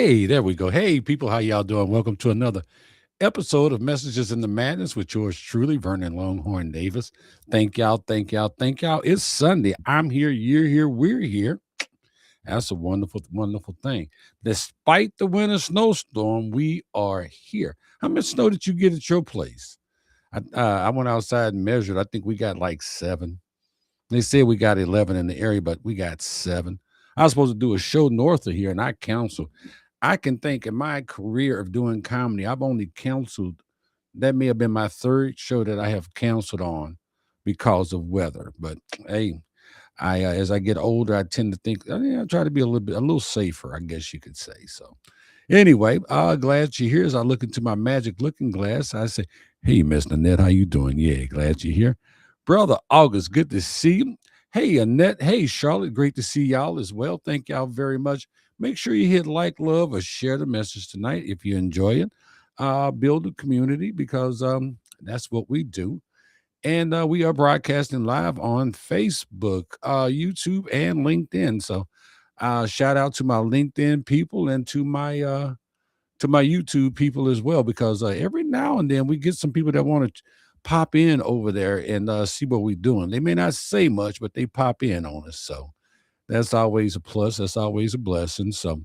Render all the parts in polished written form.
Hey, there we go. Hey, people, how y'all doing? Welcome to another episode of Messages in the Madness with yours truly, Vernon Longhorn Davis. Thank y'all, thank y'all, thank y'all. It's Sunday. I'm here, you're here, we're here. That's a wonderful, wonderful thing. Despite the winter snowstorm, we are here. How much snow did you get at your place? I went outside and measured. I think we got like 7. They said we got 11 in the area, but we got 7. I was supposed to do a show north of here, and I canceled. I can think in my career of doing comedy, I've only canceled. That may have been my third show that I have canceled on because of weather. But hey, I as I get older, I tend to think I try to be a little safer, I guess you could say. So anyway, glad you're here. As I look into my magic looking glass, I say, "Hey, Miss Nanette, how you doing? Yeah, glad you're here, brother August. Good to see you. Hey, Annette. Hey, Charlotte. Great to see y'all as well. Thank y'all very much. Make sure you hit like, love, or share the message tonight if you enjoy it. Build a community because that's what we do. And we are broadcasting live on Facebook, YouTube, and LinkedIn. So shout out to my LinkedIn people and to my YouTube people as well, because every now and then we get some people that want to pop in over there and see what we're doing. They may not say much, but they pop in on us. So that's always a plus. That's always a blessing. So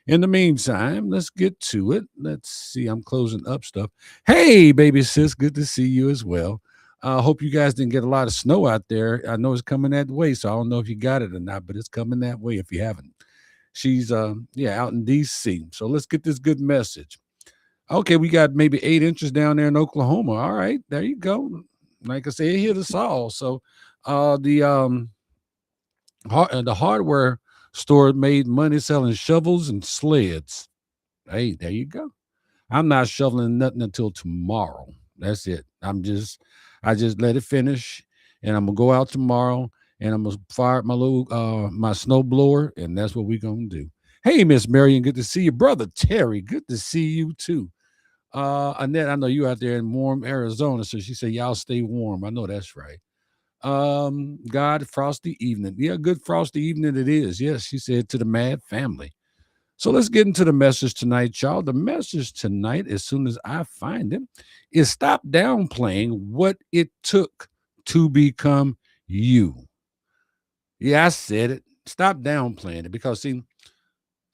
in the meantime, let's get to it. Let's see. I'm closing up stuff. Hey, baby sis, good to see you as well. I hope you guys didn't get a lot of snow out there. I know it's coming that way, so I don't know if you got it or not, but it's coming that way if you haven't. She's out in DC. So let's get this good message. Okay, we got maybe 8 inches down there in Oklahoma. All right, there you go. Like I say, it hit us all. So the hardware store made money selling shovels and sleds. Hey, there you go. I'm not shoveling nothing until tomorrow. That's it. I just let it finish, and I'm gonna go out tomorrow, and I'm gonna fire up my little my snow blower, and that's what we're gonna do. Hey, Miss Marion, good to see you, brother Terry. Good to see you too. Annette, I know you out there in warm Arizona, so she said y'all stay warm. I know that's right. God, frosty evening. Yeah, good frosty evening it is. Yes, she said to the Mad family. So let's get into the message tonight, y'all. The message tonight, as soon as I find it, is stop downplaying what it took to become you. Yeah, I said it. Stop downplaying it because, see,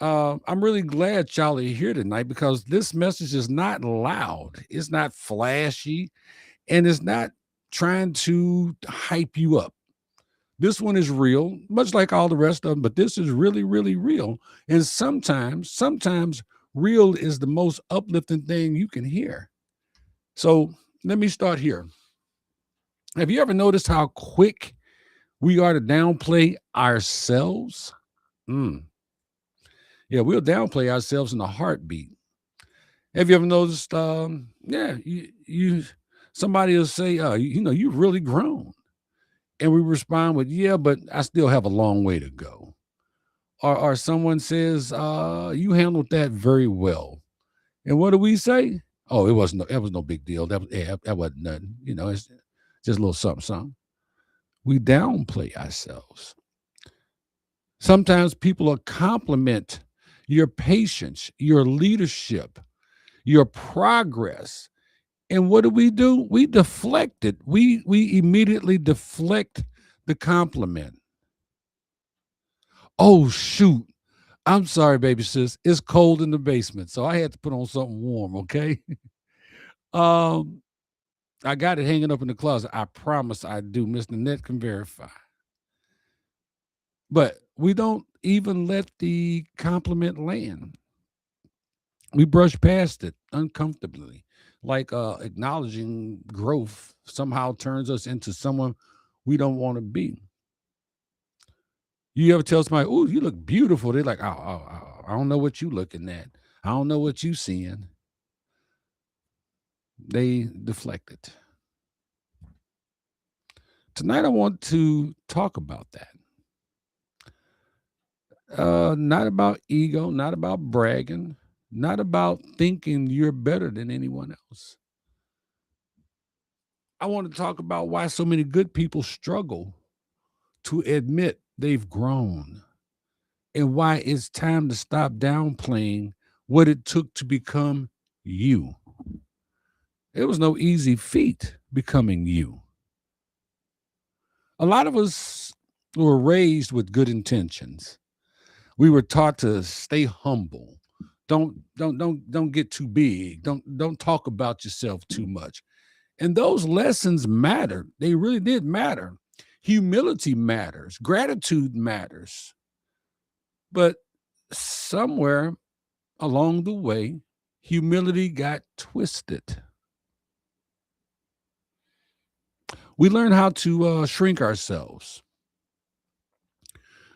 I'm really glad y'all are here tonight because this message is not loud, it's not flashy, and it's not trying to hype you up. This one is real, much like all the rest of them, but this is really, really real. And sometimes real is the most uplifting thing you can hear. So let me start here. Have you ever noticed how quick we are to downplay ourselves? Mm. Yeah, we'll downplay ourselves in a heartbeat. Have you ever noticed? Yeah, you somebody will say, you've really grown. And we respond with, yeah, but I still have a long way to go. Or someone says, you handled that very well. And what do we say? Oh, it was no big deal. That wasn't nothing. It's just a little something, something. We downplay ourselves. Sometimes people will compliment your patience, your leadership, your progress. And what do? We deflect it. We immediately deflect the compliment. Oh shoot. I'm sorry, baby sis. It's cold in the basement, so I had to put on something warm, okay? um, I got it hanging up in the closet. I promise I do. Mr. Net can verify. But we don't even let the compliment land. We brush past it uncomfortably. Like acknowledging growth somehow turns us into someone we don't want to be. You ever tell somebody, "Oh, you look beautiful"? They're like, I don't know what you looking at. I don't know what you seeing." They deflect it. Tonight, I want to talk about that. Not about ego, not about bragging, not about thinking you're better than anyone else. I want to talk about why so many good people struggle to admit they've grown and why it's time to stop downplaying what it took to become you. It was no easy feat becoming you. A lot of us were raised with good intentions. We were taught to stay humble. Don't get too big. Don't talk about yourself too much. And those lessons mattered. They really did matter. Humility matters. Gratitude matters. But somewhere along the way, humility got twisted. We learn how to shrink ourselves.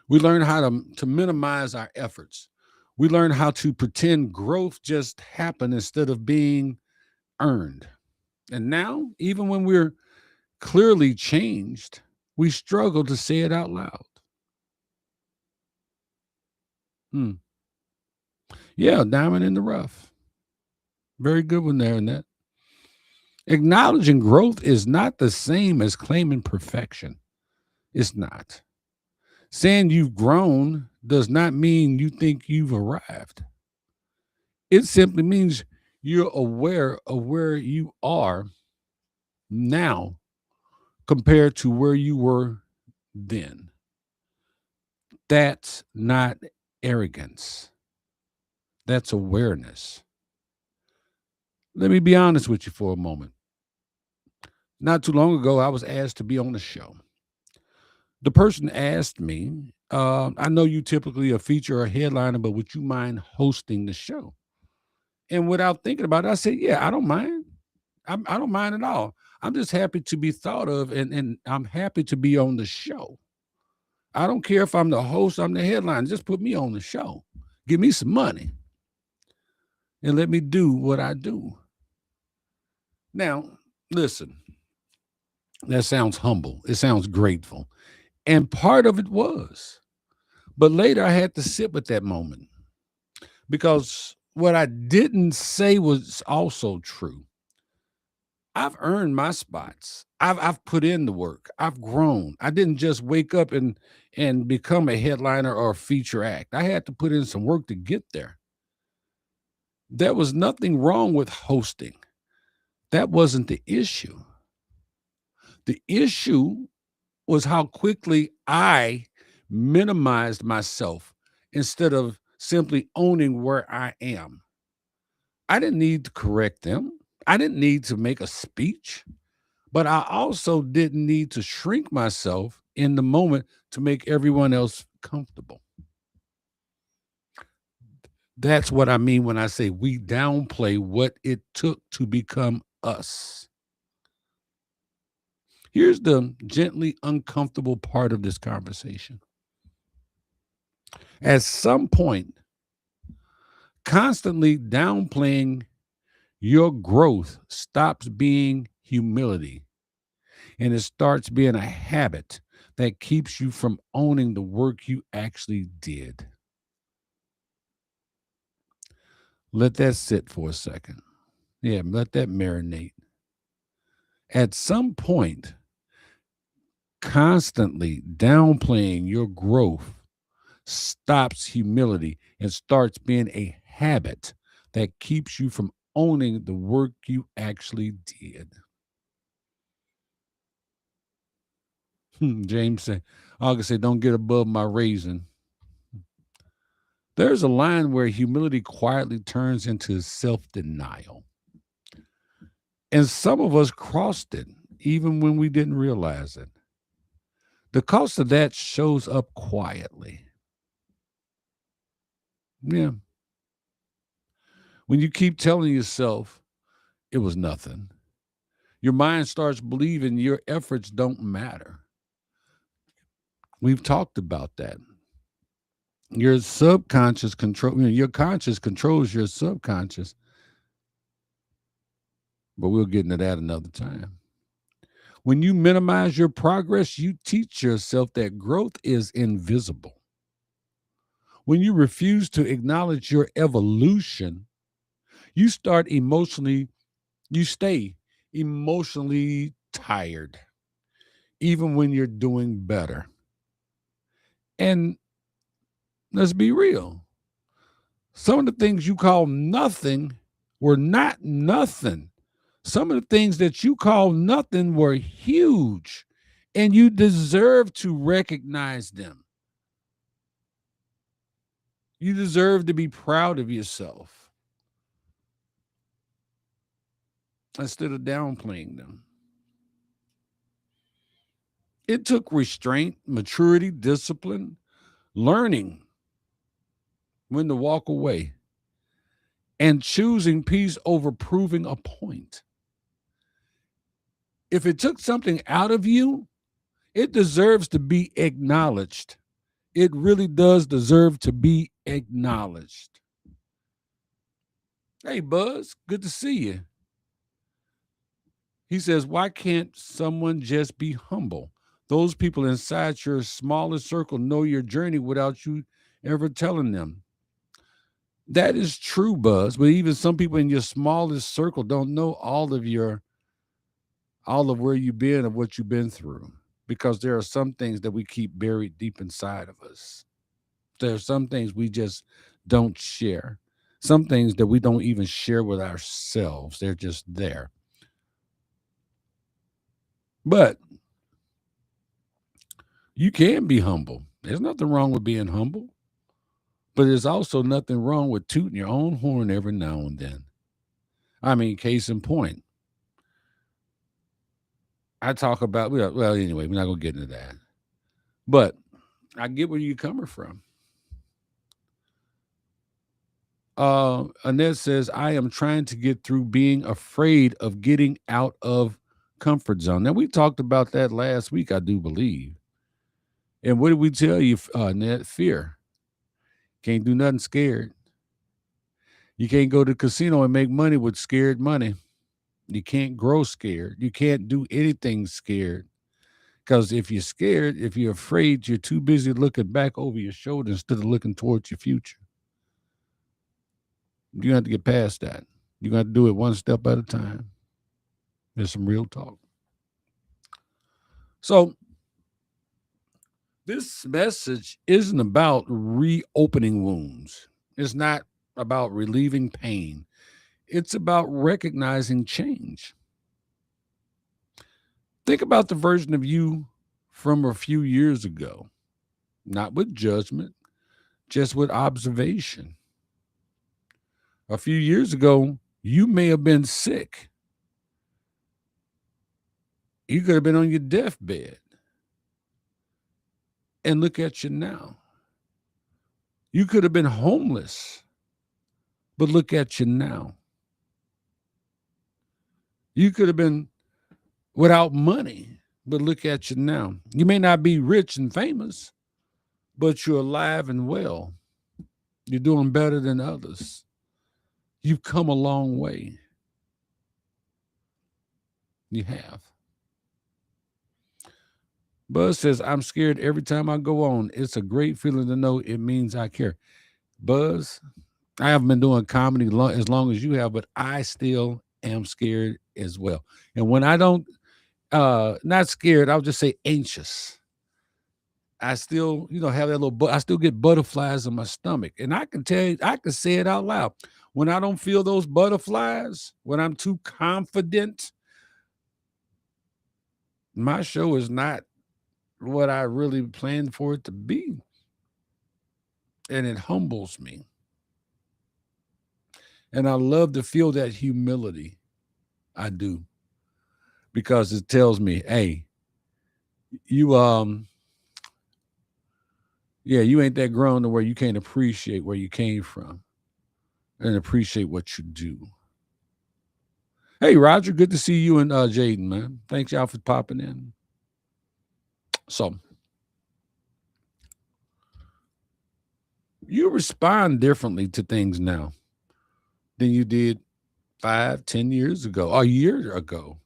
We learn how to minimize our efforts. We learn how to pretend growth just happened instead of being earned. And now, even when we're clearly changed, we struggle to say it out loud. Hmm. Yeah, diamond in the rough. Very good one there, Annette. Acknowledging growth is not the same as claiming perfection. It's not. Saying you've grown does not mean you think you've arrived. It simply means you're aware of where you are now compared to where you were then. That's not arrogance, that's awareness. Let me be honest with you for a moment. Not too long ago, I was asked to be on the show. The person asked me, I know you typically a feature or headliner, but would you mind hosting the show? And without thinking about it, I said, yeah, I don't mind. I don't mind at all. I'm just happy to be thought of, and I'm happy to be on the show. I don't care if I'm the host, I'm the headliner. Just put me on the show. Give me some money and let me do what I do. Now, listen, that sounds humble. It sounds grateful. And part of it was. But later I had to sit with that moment because what I didn't say was also true. I've earned my spots. I've put in the work. I've grown. I didn't just wake up and become a headliner or a feature act. I had to put in some work to get there. There was nothing wrong with hosting. That wasn't the issue. The issue was how quickly I minimized myself instead of simply owning where I am. I didn't need to correct them. I didn't need to make a speech, but I also didn't need to shrink myself in the moment to make everyone else comfortable. That's what I mean when I say we downplay what it took to become us. Here's the gently uncomfortable part of this conversation. At some point, constantly downplaying your growth stops being humility and it starts being a habit that keeps you from owning the work you actually did. Let that sit for a second. Yeah, let that marinate. At some point, constantly downplaying your growth stops humility and starts being a habit that keeps you from owning the work you actually did. James said, August said, don't get above my raisin. There's a line where humility quietly turns into self denial. And some of us crossed it even when we didn't realize it. The cost of that shows up quietly. Yeah. When you keep telling yourself it was nothing, your mind starts believing your efforts don't matter. We've talked about that. Your subconscious control, your conscious controls your subconscious, but we'll get into that another time. When you minimize your progress, you teach yourself that growth is invisible. When you refuse to acknowledge your evolution, you start emotionally, you stay emotionally tired, even when you're doing better. And let's be real. Some of the things you call nothing were not nothing. Some of the things that you call nothing were huge, and you deserve to recognize them. You deserve to be proud of yourself instead of downplaying them. It took restraint, maturity, discipline, learning when to walk away, and choosing peace over proving a point. If it took something out of you, it deserves to be acknowledged. It really does deserve to be acknowledged. Hey, Buzz, good to see you. He says, why can't someone just be humble? Those people inside your smallest circle know your journey without you ever telling them. That is true, Buzz, but even some people in your smallest circle don't know all of where you've been and what you've been through, because there are some things that we keep buried deep inside of us. There are some things we just don't share. Some things that we don't even share with ourselves. They're just there. But you can be humble. There's nothing wrong with being humble. But there's also nothing wrong with tooting your own horn every now and then. I mean, case in point, I talk about, well, anyway, we're not going to get into that. But I get where you're coming from. Annette says, I am trying to get through being afraid of getting out of comfort zone. Now, we talked about that last week, I do believe. And what did we tell you, Annette? Fear. Can't do nothing scared. You can't go to the casino and make money with scared money. You can't grow scared. You can't do anything scared. Because if you're scared, if you're afraid, you're too busy looking back over your shoulder instead of looking towards your future. You have to get past that. You got to do it one step at a time. There's some real talk. So, this message isn't about reopening wounds. It's not about relieving pain. It's about recognizing change. Think about the version of you from a few years ago, not with judgment, just with observation. A few years ago, you may have been sick. You could have been on your deathbed. And look at you now. You could have been homeless, but look at you now. You could have been without money, but look at you now. You may not be rich and famous, but you're alive and well. You're doing better than others. You've come a long way. You have. Buzz says, I'm scared every time I go on. It's a great feeling to know it means I care. Buzz, I haven't been doing comedy as long as you have, but I still am scared as well. And when I don't, not scared, I'll just say anxious. I still, have that little, I still get butterflies in my stomach. And I can tell you, I can say it out loud. When I don't feel those butterflies, when I'm too confident, my show is not what I really planned for it to be. And it humbles me. And I love to feel that humility. I do. Because it tells me, hey, you you ain't that grown to where you can't appreciate where you came from and appreciate what you do. Hey, Roger, good to see you and Jaden, man. Thanks y'all for popping in. So, you respond differently to things now than you did 5, 10 years ago, a year ago.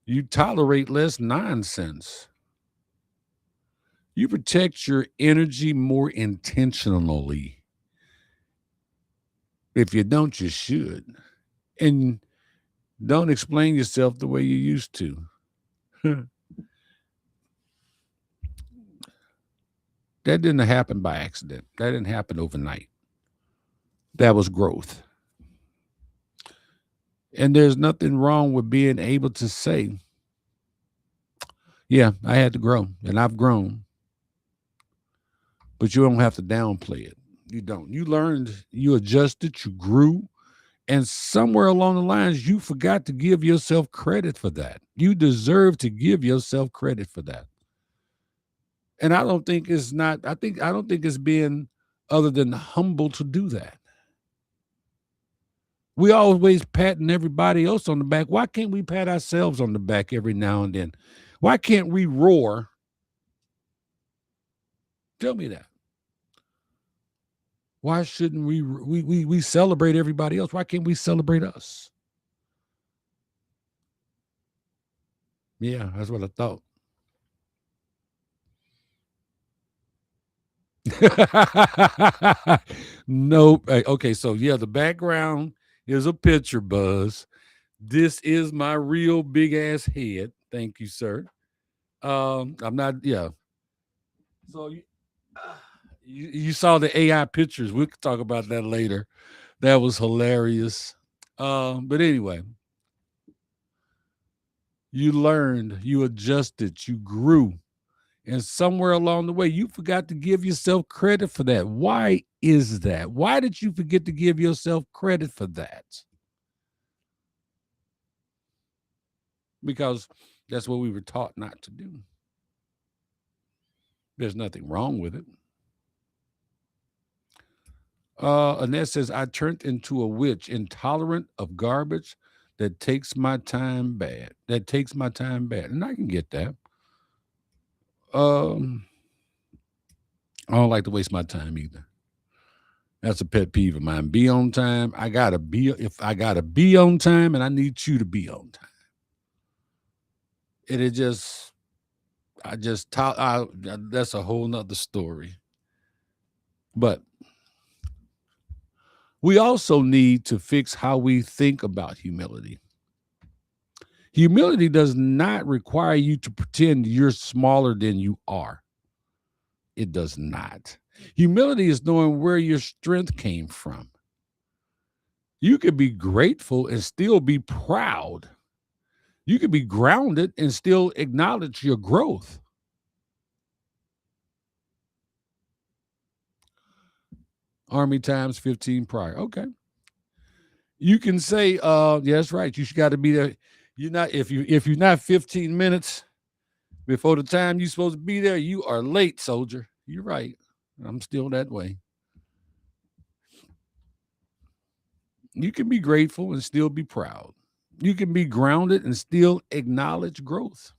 You tolerate less nonsense. You protect your energy more intentionally. If you don't, you should. And don't explain yourself the way you used to. That didn't happen by accident. That didn't happen overnight. That was growth. And there's nothing wrong with being able to say, yeah, I had to grow and I've grown, but you don't have to downplay it. You don't. You learned, you adjusted, you grew, and somewhere along the lines, you forgot to give yourself credit for that. You deserve to give yourself credit for that. And I don't think it's not, I don't think it's being other than humble to do that. We always patting everybody else on the back. Why can't we pat ourselves on the back every now and then? Why can't we roar? Tell me that. Why shouldn't we celebrate everybody else? Why can't we celebrate us? Yeah, that's what I thought. Nope. Okay, so yeah, the background is a picture, Buzz. This is my real big ass head. Thank you, sir. I'm not. Yeah. So you saw the AI pictures. We could talk about that later. That was hilarious. But anyway, you learned, you adjusted, you grew. And somewhere along the way, you forgot to give yourself credit for that. Why is that? Why did you forget to give yourself credit for that? Because that's what we were taught not to do. There's nothing wrong with it. Annette says, I turned into a witch, intolerant of garbage that takes my time bad. That takes my time bad. And I can get that. Um, I don't like to waste my time either. That's a pet peeve of mine. Be on time. If I gotta be on time, and I need you to be on time. It just, that's a whole nother story. But we also need to fix how we think about humility. Humility does not require you to pretend you're smaller than you are. It does not. Humility is knowing where your strength came from. You could be grateful and still be proud. You could be grounded and still acknowledge your growth. Army times 15 prior. Okay. You can say, yeah, that's right. You got to be there. You're not, if you're not 15 minutes before the time you're supposed to be there, you are late, soldier. You're right. I'm still that way. You can be grateful and still be proud. You can be grounded and still acknowledge growth.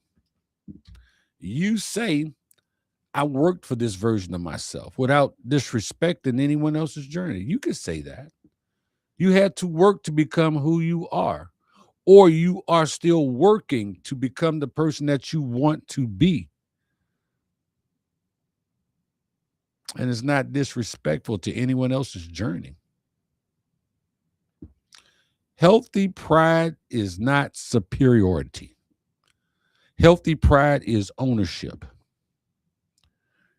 You say, I worked for this version of myself without disrespecting anyone else's journey. You could say that. You had to work to become who you are, or you are still working to become the person that you want to be. And it's not disrespectful to anyone else's journey. Healthy pride is not superiority. Healthy pride is ownership.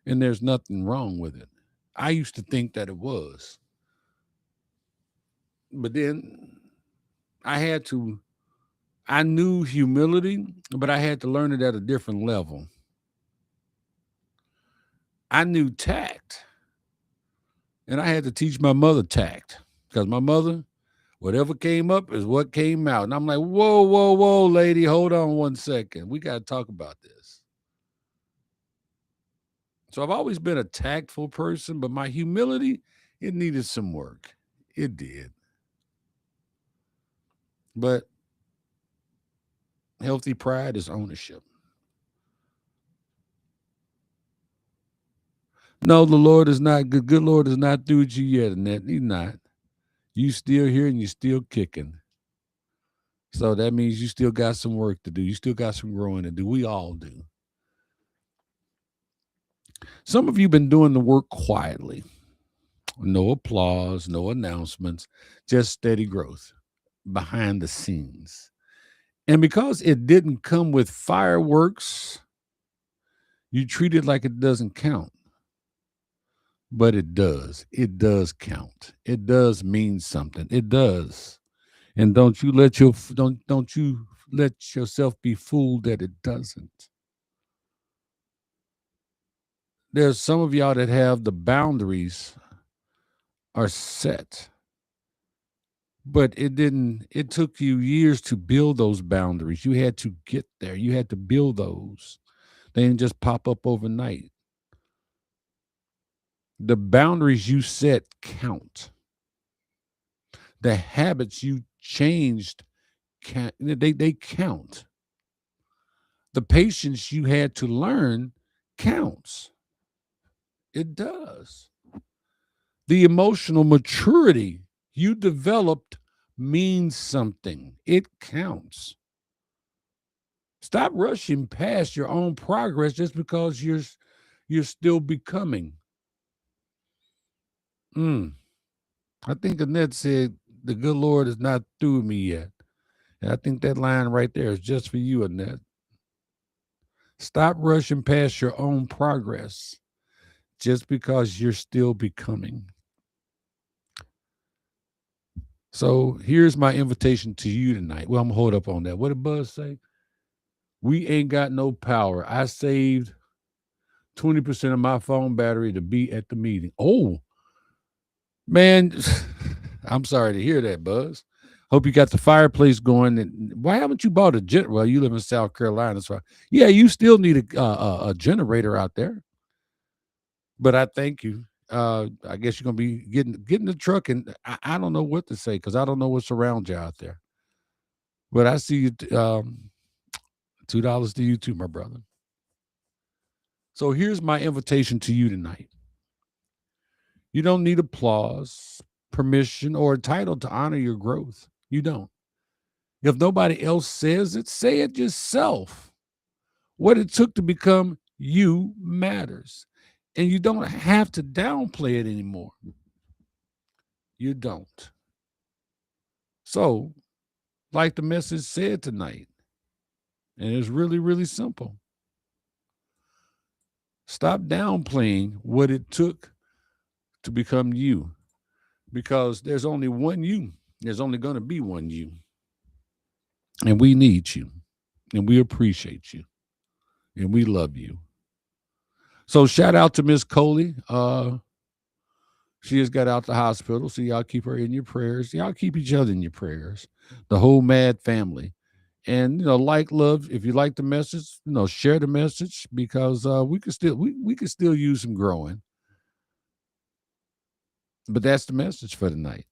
And there's nothing wrong with it. I used to think that it was. But then I knew humility, but I had to learn it at a different level. I knew tact, and I had to teach my mother tact because my mother, whatever came up is what came out. And I'm like, whoa, whoa, whoa, lady, hold on 1 second. We got to talk about this. So I've always been a tactful person, but my humility, it needed some work. It did. But healthy pride is ownership. No, the Lord is not good. Good Lord is not through with you yet, Annette. He's not. You still here and you still kicking. So that means you still got some work to do. You still got some growing to do. We all do. Some of you been doing the work quietly. No applause, no announcements, just steady growth behind the scenes. And because it didn't come with fireworks, you treat it like it doesn't count. but it does. It does count. It does mean something. It does. And don't you let yourself be fooled that it doesn't. There's some of y'all that have the boundaries are set, but it took you years to build those boundaries. You had to get there. You had to build those. They didn't just pop up overnight. The boundaries you set count. The habits you changed they count. The patience you had to learn counts. It does. The emotional maturity you developed means something. It counts. Stop rushing past your own progress just because you're still becoming. I think Annette said the good Lord is not through with me yet. And I think that line right there is just for you, Annette. Stop rushing past your own progress just because you're still becoming. So here's my invitation to you tonight. Well, I'm gonna hold up on that. What did Buzz say? We ain't got no power. I saved 20% of my phone battery to be at the meeting. Oh, man, I'm sorry to hear that, Buzz. Hope you got the fireplace going. And why haven't you bought a generator? Well, you live in South Carolina, so yeah, you still need a generator out there. But I thank you. I guess you're gonna be getting the truck, and I don't know what to say because I don't know what's around you out there. But I see you. $2 to you too, my brother. So here's my invitation to you tonight. You don't need applause, permission, or a title to honor your growth. You don't. If nobody else says it, say it yourself. What it took to become you matters. And you don't have to downplay it anymore. You don't. So, like the message said tonight, and it's really, really simple. Stop downplaying what it took to become you because there's only one you. There's only going to be one you. And we need you. And we appreciate you. And we love you. So shout out to Miss Coley. She just got out the hospital. So y'all keep her in your prayers. Y'all keep each other in your prayers. The whole mad family. And like, love, if you like the message, share the message because we could still use some growing. But that's the message for tonight.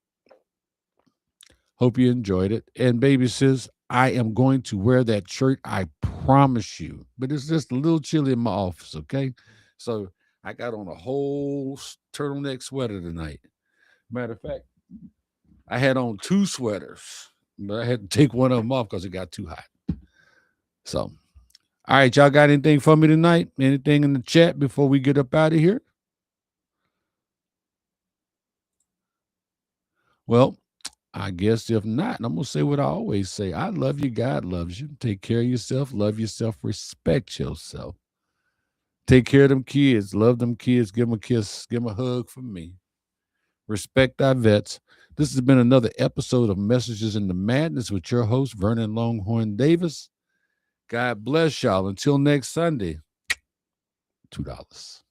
Hope you enjoyed it. And baby sis, I am going to wear that shirt. I promise you. But it's just a little chilly in my office, okay? So I got on a whole turtleneck sweater tonight. Matter of fact, I had on 2 sweaters, but I had to take one of them off because it got too hot. So, all right, y'all got anything for me tonight? Anything in the chat before we get up out of here? Well, I guess if not, I'm going to say what I always say. I love you. God loves you. Take care of yourself. Love yourself. Respect yourself. Take care of them kids. Love them kids. Give them a kiss. Give them a hug from me. Respect our vets. This has been another episode of Messages in the Madness with your host, Vernon Longhorn Davis. God bless y'all. Until next Sunday, $2.